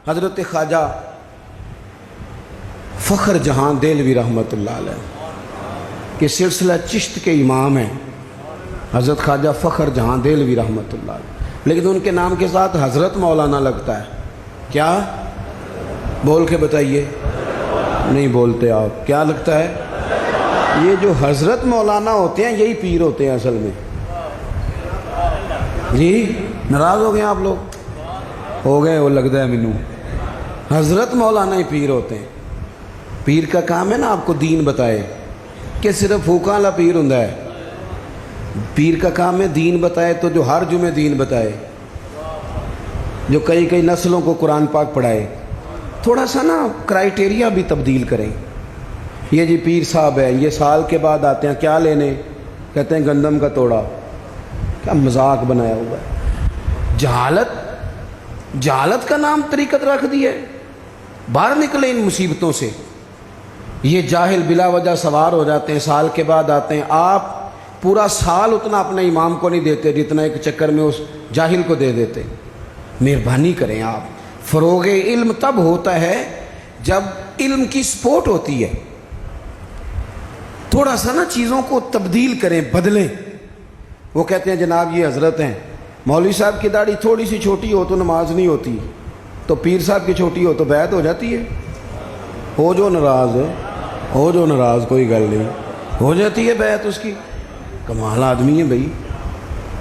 حضرت خواجہ فخر جہاں دہلوی رحمۃ اللہ علیہ کے سلسلہ چشت کے امام ہیں حضرت خواجہ فخر جہاں دہلوی رحمۃ اللہ علیہ، لیکن ان کے نام کے ساتھ حضرت مولانا لگتا ہے۔ کیا بول کے بتائیے، نہیں بولتے آپ، کیا لگتا ہے؟ یہ جو حضرت مولانا ہوتے ہیں یہی پیر ہوتے ہیں اصل میں۔ جی ناراض ہو گئے آپ لوگ؟ ہو گئے، وہ لگتا ہے مینوں حضرت مولانا ہی پیر ہوتے ہیں۔ پیر کا کام ہے نا آپ کو دین بتائے، کہ صرف پھوکاں والا پیر ہوندا ہے؟ پیر کا کام ہے دین بتائے، تو جو ہر جمعے دین بتائے، جو کئی نسلوں کو قرآن پاک پڑھائے۔ تھوڑا سا نا کرائٹیریا بھی تبدیل کریں۔ یہ جی پیر صاحب ہے، یہ سال کے بعد آتے ہیں، کیا لینے؟ کہتے ہیں گندم کا توڑا۔ کیا مذاق بنایا ہوا ہے۔ جہالت کا نام طریقت رکھ دی ہے۔ باہر نکلیں ان مصیبتوں سے۔ یہ جاہل بلا وجہ سوار ہو جاتے ہیں، سال کے بعد آتے ہیں۔ آپ پورا سال اتنا اپنے امام کو نہیں دیتے جتنا ایک چکر میں اس جاہل کو دے دیتے۔ مہربانی کریں آپ۔ فروغ علم تب ہوتا ہے جب علم کی سپورٹ ہوتی ہے۔ تھوڑا سا نا چیزوں کو تبدیل کریں، بدلیں۔ وہ کہتے ہیں جناب یہ حضرت ہیں، مولوی صاحب کی داڑھی تھوڑی سی چھوٹی ہو تو نماز نہیں ہوتی، تو پیر صاحب کی چھوٹی ہو تو بیعت ہو جاتی ہے۔ ہو جو ناراض کوئی گل نہیں، ہو جاتی ہے بیعت اس کی۔ کمال آدمی ہے بھائی۔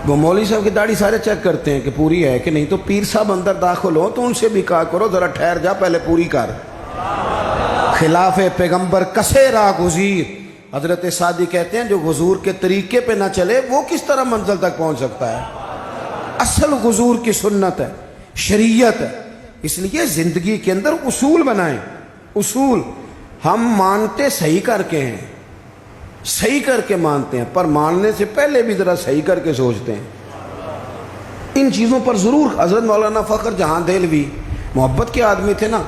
وہ مولوی صاحب کی داڑھی سارے چیک کرتے ہیں کہ پوری ہے کہ نہیں، تو پیر صاحب اندر داخل ہو تو ان سے بھی کہا کرو ذرا ٹھہر جا، پہلے پوری کر۔ خلاف پیغمبر کسے راہ گزیر۔ حضرت سعدی کہتے ہیں جو حضور کے طریقے پہ نہ چلے وہ کس طرح منزل تک پہنچ سکتا ہے؟ اصل حضور کی سنت ہے، شریعت ہے۔ اس لیے زندگی کے اندر اصول بنائیں۔ اصول ہم مانتے صحیح کر کے ہیں، صحیح کر کے مانتے ہیں، پر ماننے سے پہلے بھی ذرا صحیح کر کے سوچتے ہیں۔ ان چیزوں پر ضرور۔ حضرت مولانا فخر جہاں دہلوی محبت کے آدمی تھے نا،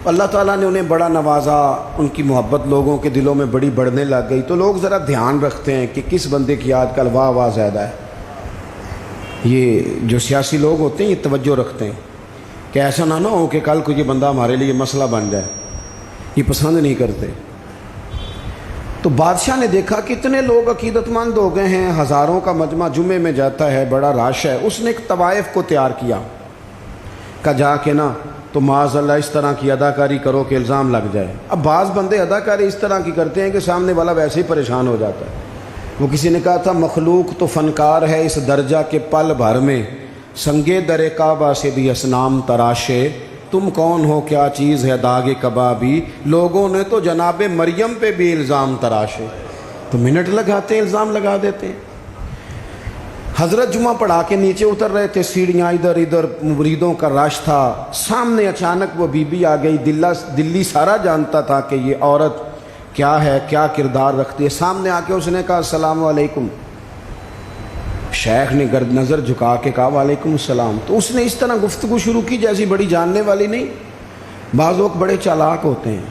اللہ تعالیٰ نے انہیں بڑا نوازا، ان کی محبت لوگوں کے دلوں میں بڑی بڑھنے لگ گئی، تو لوگ ذرا دھیان رکھتے ہیں کہ کس بندے کی آج کل واہ زیادہ ہے۔ یہ جو سیاسی لوگ ہوتے ہیں یہ توجہ رکھتے ہیں کہ ایسا نہ ہو کہ کل کوئی بندہ ہمارے لیے مسئلہ بن جائے، یہ پسند نہیں کرتے۔ تو بادشاہ نے دیکھا کہ اتنے لوگ عقیدت مند ہو گئے ہیں، ہزاروں کا مجمع جمعے میں جاتا ہے، بڑا رش ہے۔ اس نے ایک طوائف کو تیار کیا کہ جا کے نا تو معاذ اللہ اس طرح کی اداکاری کرو کہ الزام لگ جائے۔ اب بعض بندے اداکاری اس طرح کی کرتے ہیں کہ سامنے والا ویسے ہی پریشان ہو جاتا ہے۔ وہ کسی نے کہا تھا مخلوق تو فنکار ہے اس درجہ کے پل بھر میں، سنگے در کعبہ سے بھی اسنام تراشے، تم کون ہو کیا چیز ہے داغ کبابی، لوگوں نے تو جناب مریم پہ بھی الزام تراشے۔ تو منٹ لگاتے ہیں، الزام لگا دیتے ہیں۔ حضرت جمعہ پڑھا کے نیچے اتر رہے تھے، سیڑھیاں ادھر ادھر، مریدوں کا رش تھا۔ سامنے اچانک وہ بی بی آ گئی۔ دلی سارا جانتا تھا کہ یہ عورت کیا ہے، کیا کردار رکھتی ہے۔ سامنے آ کے اس نے کہا السلام علیکم۔ شیخ نے گرد نظر جھکا کے کہا وعلیکم السلام۔ تو اس نے اس طرح گفتگو شروع کی جیسی بڑی جاننے والی نہیں۔ بعض لوگ بڑے چالاک ہوتے ہیں۔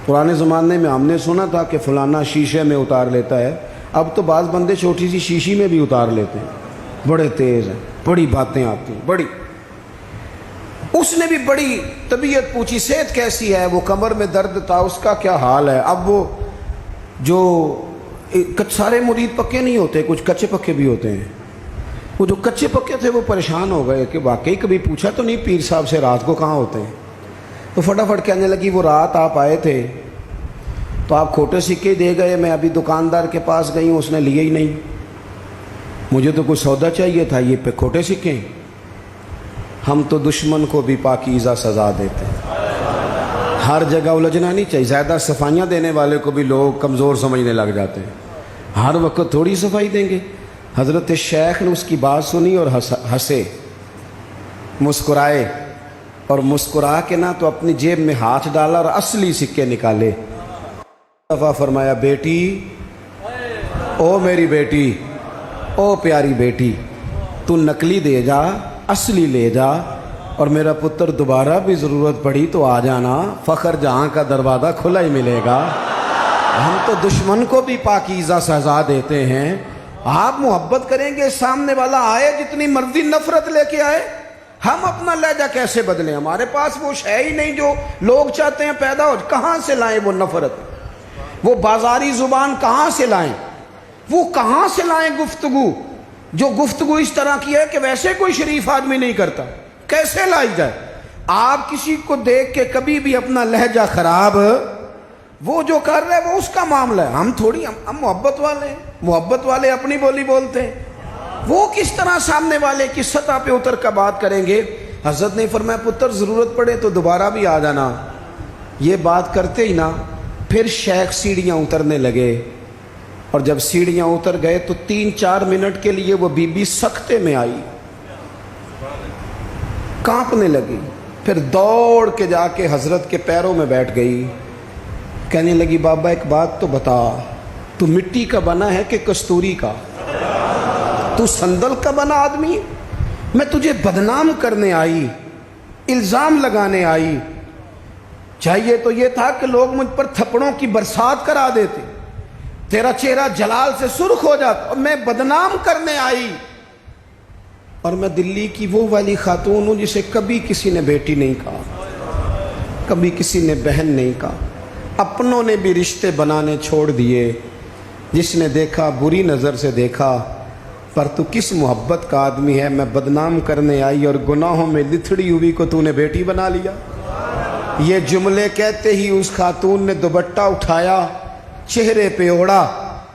پرانے زمانے میں ہم نے سنا تھا کہ فلانا شیشے میں اتار لیتا ہے، اب تو بعض بندے چھوٹی سی شیشی میں بھی اتار لیتے ہیں۔ بڑے تیز ہیں، بڑی باتیں آتی ہیں، بڑی۔ اس نے بھی بڑی طبیعت پوچھی، صحت کیسی ہے؟ وہ کمر میں درد تھا، اس کا کیا حال ہے؟ اب وہ جو سارے مرید پکے نہیں ہوتے، کچھ کچے پکے بھی ہوتے ہیں۔ وہ جو کچے پکے تھے وہ پریشان ہو گئے کہ واقعی کبھی پوچھا تو نہیں پیر صاحب سے رات کو کہاں ہوتے ہیں؟ تو فٹافٹ کہنے لگی وہ رات آپ آئے تھے تو آپ کھوٹے سکے دے گئے، میں ابھی دکاندار کے پاس گئی ہوں، اس نے لیے ہی نہیں، مجھے تو کچھ سودا چاہیے تھا، یہ پہ کھوٹے سکے۔ ہم تو دشمن کو بھی پاکیزہ سزا دیتے ہیں۔ ہر جگہ الجھنا نہیں چاہیے۔ زیادہ صفائیاں دینے والے کو بھی لوگ کمزور سمجھنے لگ جاتے ہیں۔ ہر وقت تھوڑی صفائی دیں گے۔ حضرت شیخ نے اس کی بات سنی اور ہنسے، مسکرائے، اور مسکرا کے نہ تو اپنی جیب میں ہاتھ ڈالا اور اصلی سکے نکالے۔ دفعہ فرمایا بیٹی، او میری بیٹی، او پیاری بیٹی، تو نقلی دے جا، اصلی لے جا، اور میرا پتر دوبارہ بھی ضرورت پڑی تو آ جانا، فخر جہاں کا دروازہ کھلا ہی ملے گا۔ ہم تو دشمن کو بھی پاکیزہ سزا دیتے ہیں۔ آپ محبت کریں گے، سامنے والا آئے جتنی مرضی نفرت لے کے آئے، ہم اپنا لہجہ کیسے بدلیں؟ ہمارے پاس وہ شے ہی نہیں جو لوگ چاہتے ہیں پیدا ہو. کہاں سے لائیں وہ نفرت؟ وہ بازاری زبان کہاں سے لائیں؟ وہ کہاں سے لائیں گفتگو جو گفتگو اس طرح کی ہے کہ ویسے کوئی شریف آدمی نہیں کرتا؟ کیسے لائی جائے؟ آپ کسی کو دیکھ کے کبھی بھی اپنا لہجہ خراب، وہ جو کر رہا ہے وہ اس کا معاملہ ہے. ہم تھوڑی، ہم محبت والے ہیں، محبت والے اپنی بولی بولتے ہیں. وہ کس طرح سامنے والے کی سطح پہ اتر کر بات کریں گے؟ حضرت نے فرمایا پتر ضرورت پڑے تو دوبارہ بھی آ جانا. یہ بات کرتے ہی نا پھر شیخ سیڑھیاں اترنے لگے، اور جب سیڑھیاں اتر گئے تو 3-4 منٹ کے لیے وہ بی بی سکتے میں آئی، کانپنے لگی. پھر دوڑ کے جا کے حضرت کے پیروں میں بیٹھ گئی. کہنے لگی بابا ایک بات تو بتا، تو مٹی کا بنا ہے کہ کستوری کا؟ تو سندل کا بنا آدمی؟ میں تجھے بدنام کرنے آئی، الزام لگانے آئی. چاہیے تو یہ تھا کہ لوگ مجھ پر تھپڑوں کی برسات کرا دیتے، تیرا چہرہ جلال سے سرخ ہو جاتا، اور میں بدنام کرنے آئی. اور میں دلی کی وہ والی خاتون ہوں جسے کبھی کسی نے بیٹی نہیں کہا، کبھی کسی نے بہن نہیں کہا. اپنوں نے بھی رشتے بنانے چھوڑ دیے. جس نے دیکھا بری نظر سے دیکھا، پر تو کس محبت کا آدمی ہے؟ میں بدنام کرنے آئی اور گناہوں میں لتھڑی ہوئی کو تو نے بیٹی بنا لیا. یہ جملے کہتے ہی اس خاتون نے دوپٹہ اٹھایا، چہرے پہ اوڑا،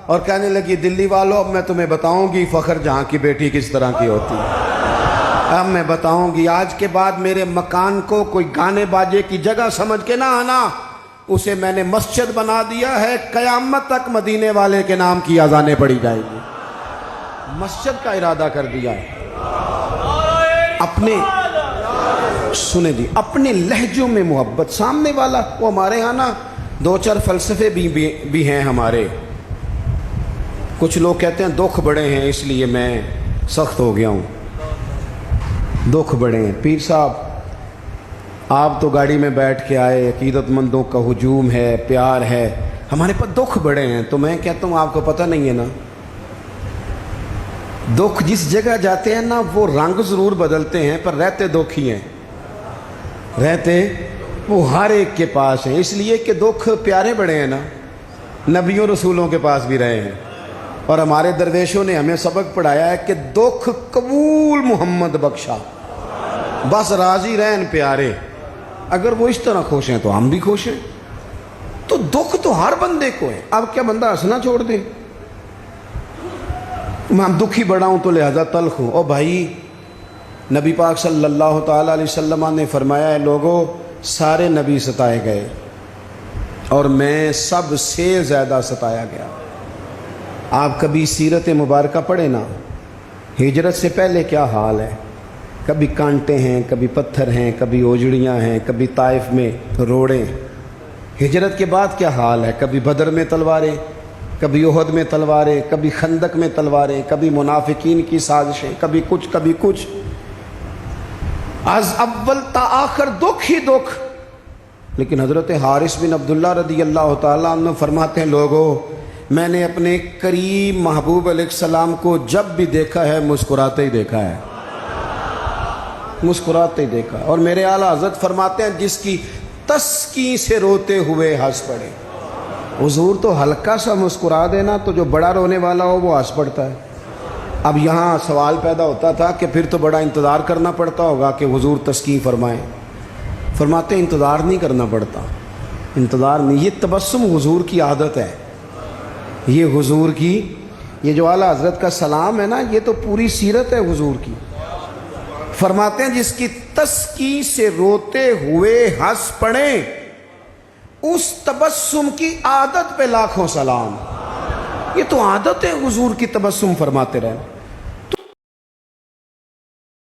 اور کہنے لگی دلی والوں اب میں تمہیں بتاؤں گی فخر جہاں کی بیٹی کس طرح کی ہوتی ہے. اب میں بتاؤں گی. آج کے بعد میرے مکان کو کوئی گانے باجے کی جگہ سمجھ کے نہ آنا، اسے میں نے مسجد بنا دیا ہے. قیامت تک مدینے والے کے نام کی اذانیں پڑھی جائیں گی. مسجد کا ارادہ کر دیا ہے. اپنے سنیں جی، اپنے لہجوں میں محبت. سامنے والا وہ ہمارے ہاں نا 2-4 فلسفے بھی ہیں ہمارے. کچھ لوگ کہتے ہیں دکھ بڑے ہیں اس لیے میں سخت ہو گیا ہوں. دکھ بڑے ہیں پیر صاحب، آپ تو گاڑی میں بیٹھ کے آئے، عقیدت مندوں کا ہجوم ہے، پیار ہے. ہمارے پاس دکھ بڑے ہیں. تو میں کہتا ہوں آپ کو پتہ نہیں ہے نا، دکھ جس جگہ جاتے ہیں نا وہ رنگ ضرور بدلتے ہیں پر رہتے دکھ ہی ہیں. رہتے وہ ہر ایک کے پاس ہیں، اس لیے کہ دکھ پیارے بڑے ہیں نا. نبیوں رسولوں کے پاس بھی رہے ہیں، اور ہمارے درویشوں نے ہمیں سبق پڑھایا ہے کہ دکھ قبول محمد بخشا، بس راضی رہن پیارے. اگر وہ اس طرح خوش ہیں تو ہم بھی خوش ہیں. تو دکھ تو ہر بندے کو ہے. اب کیا بندہ ہنسنا چھوڑ دے؟ میں دکھی بڑا ہوں تو لہذا تلخ ہوں. او بھائی، نبی پاک صلی اللہ تعالیٰ علیہ وسلم نے فرمایا ہے لوگوں سارے نبی ستائے گئے اور میں سب سے زیادہ ستایا گیا. آپ کبھی سیرت مبارکہ پڑھیں نا، ہجرت سے پہلے کیا حال ہے. کبھی کانٹے ہیں، کبھی پتھر ہیں، کبھی اوجڑیاں ہیں، کبھی طائف میں روڑیں. ہجرت کے بعد کیا حال ہے. کبھی بدر میں تلواریں، کبھی احد میں تلواریں، کبھی خندق میں تلواریں، کبھی منافقین کی سازشیں، کبھی کچھ کبھی کچھ. از اول تا آخر دکھ ہی دکھ. لیکن حضرت حارث بن عبداللہ رضی اللہ تعالیٰ عنہ فرماتے ہیں لوگوں میں نے اپنے کریم محبوب علیہ السلام کو جب بھی دیکھا ہے مسکراتے ہی دیکھا ہے، مسکراتے ہی دیکھا. اور میرے اعلیٰ حضرت فرماتے ہیں جس کی تسکین سے روتے ہوئے ہنس پڑے. حضور تو ہلکا سا مسکرا دینا تو جو بڑا رونے والا ہو وہ ہنس پڑتا ہے. اب یہاں سوال پیدا ہوتا تھا کہ پھر تو بڑا انتظار کرنا پڑتا ہوگا کہ حضور تسکین فرمائیں. فرماتے ہیں انتظار نہیں کرنا پڑتا، انتظار نہیں. یہ تبسم حضور کی عادت ہے. یہ حضور کی، یہ جو اعلیٰ حضرت کا سلام ہے نا، یہ تو پوری سیرت ہے حضور کی. فرماتے ہیں جس کی تسکین سے روتے ہوئے ہنس پڑیں اس تبسم کی عادت پہ لاکھوں سلام. یہ تو عادت ہے حضور کی تبسم فرماتے رہے.